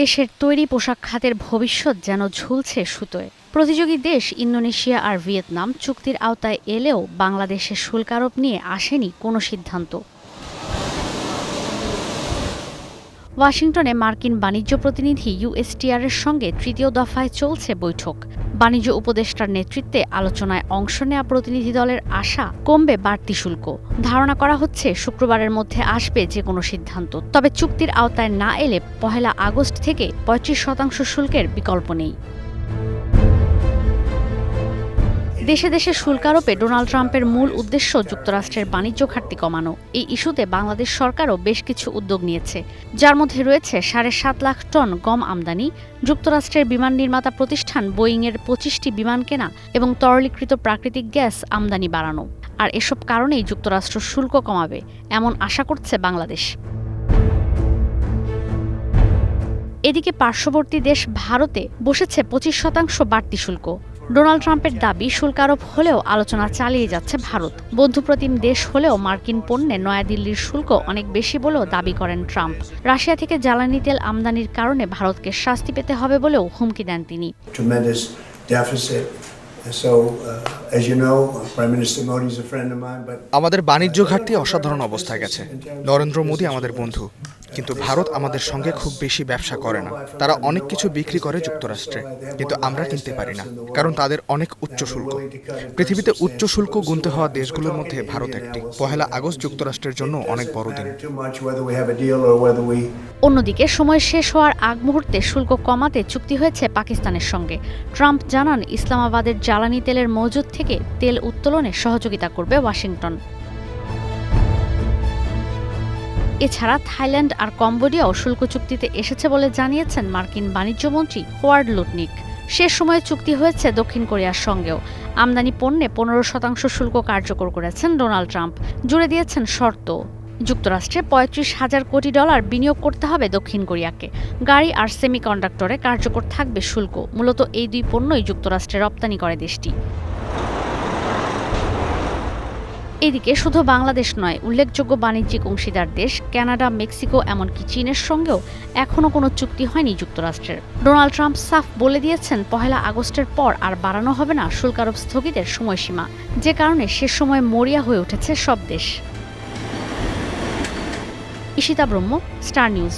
দেশের তৈরি পোশাক খাতের ভবিষ্যৎ যেন ঝুলছে সুতোয়। প্রতিযোগী দেশ ইন্দোনেশিয়া আর ভিয়েতনাম চুক্তির আওতায় এলেও বাংলাদেশের শুল্ক আরোপ নিয়ে আসেনি কোনো সিদ্ধান্ত। ওয়াশিংটনে মার্কিন বাণিজ্য প্রতিনিধি ইউএসটিআরের সঙ্গে তৃতীয় দফায় চলছে বৈঠক। বাণিজ্য উপদেষ্টার নেতৃত্বে আলোচনায় অংশ নেওয়া প্রতিনিধি দলের আশা কমবে বাড়তি শুল্ক। ধারণা করা হচ্ছে শুক্রবারের মধ্যে আসবে যে কোনো সিদ্ধান্ত। তবে চুক্তির আওতায় না এলে 1 আগস্ট থেকে 35% শুল্কের বিকল্প নেই। দেশে দেশে শুল্ক আরোপে ডোনাল্ড ট্রাম্পের মূল উদ্দেশ্য যুক্তরাষ্ট্রের বাণিজ্য ঘাটতি কমানো। এই ইস্যুতে বাংলাদেশ সরকারও বেশ কিছু উদ্যোগ নিয়েছে, যার মধ্যে রয়েছে 7.5 লাখ টন গম আমদানি, যুক্তরাষ্ট্রের বিমান নির্মাতা প্রতিষ্ঠান বোয়িংয়ের 25টি বিমান কেনা এবং তরলীকৃত প্রাকৃতিক গ্যাস আমদানি বাড়ানো। আর এসব কারণেই যুক্তরাষ্ট্র শুল্ক কমাবে এমন আশা করছে বাংলাদেশ। এদিকে পার্শ্ববর্তী দেশ ভারতে বসেছে 25% বাড়তি শুল্ক। ডোনাল্ড ট্রাম্পের দাবি শুল্ক আরোপ হলেও আলোচনা চালিয়ে যাচ্ছে ভারত। বন্ধুপ্রতিম দেশ হলেও মার্কিন পণ্যে নয়াদিল্লির শুল্ক অনেক বেশি বলেও দাবি করেন ট্রাম্প। রাশিয়া থেকে জ্বালানি তেল আমদানির কারণে ভারতকে শাস্তি পেতে হবে বলেও হুমকি দেন তিনি। আমাদের বাণিজ্য ঘাটতি অসাধারণ অবস্থায় গেছে। নরেন্দ্র মোদী আমাদের বন্ধু, কিন্তু ভারত আমাদের সঙ্গে খুব বেশি ব্যবসা করে না। তারা অনেক কিছু বিক্রি করে যুক্তরাষ্ট্রে, কিন্তু আমরা কিনতে পারি না, কারণ তাদের অনেক উচ্চ শুল্ক। পৃথিবীতে উচ্চ শুল্ক গুনতে হওয়া দেশগুলোর মধ্যে ভারত একটি। 1 আগস্ট যুক্তরাষ্ট্রের জন্য অনেক বড় দিন। অন্যদিকে সময় শেষ হওয়ার আগ মুহূর্তে শুল্ক কমাতে চুক্তি হয়েছে পাকিস্তানের সঙ্গে। ট্রাম্প জানান ইসলামাবাদের জ্বালানি তেলের মজুদ থেকে তেল উত্তোলনে সহযোগিতা করবে ওয়াশিংটন। এছাড়া থাইল্যান্ড আর কম্বোডিয়াও শুল্ক চুক্তিতে এসেছে বলে জানিয়েছেন মার্কিন বাণিজ্যমন্ত্রী হোয়ার্ড লুটনিক। শেষ সময়ে চুক্তি হয়েছে দক্ষিণ কোরিয়ার সঙ্গেও। আমদানি পণ্যে 15% শুল্ক কার্যকর করেছেন ডোনাল্ড ট্রাম্প। জুড়ে দিয়েছেন শর্ত। যুক্তরাষ্ট্রে $35,000 কোটি বিনিয়োগ করতে হবে দক্ষিণ কোরিয়াকে। গাড়ি আর সেমিকন্ডাক্টরে কার্যকর থাকবে শুল্ক। মূলত এই দুই পণ্যই যুক্তরাষ্ট্রে রপ্তানি করে দেশটি। এদিকে শুধু বাংলাদেশ নয়, উল্লেখযোগ্য বাণিজ্যিক অংশীদার দেশ কানাডা, মেক্সিকো, এমনকি চীনের সঙ্গেও এখনও কোনো চুক্তি হয়নি যুক্তরাষ্ট্রের। ডোনাল্ড ট্রাম্প সাফ বলে দিয়েছেন 1 আগস্টের পর আর বাড়ানো হবে না শুল্ক আরোপ স্থগিতের সময়সীমা, যে কারণে সে সময় মরিয়া হয়ে উঠেছে সব দেশ। ঈশিতা ব্রহ্ম, স্টার নিউজ।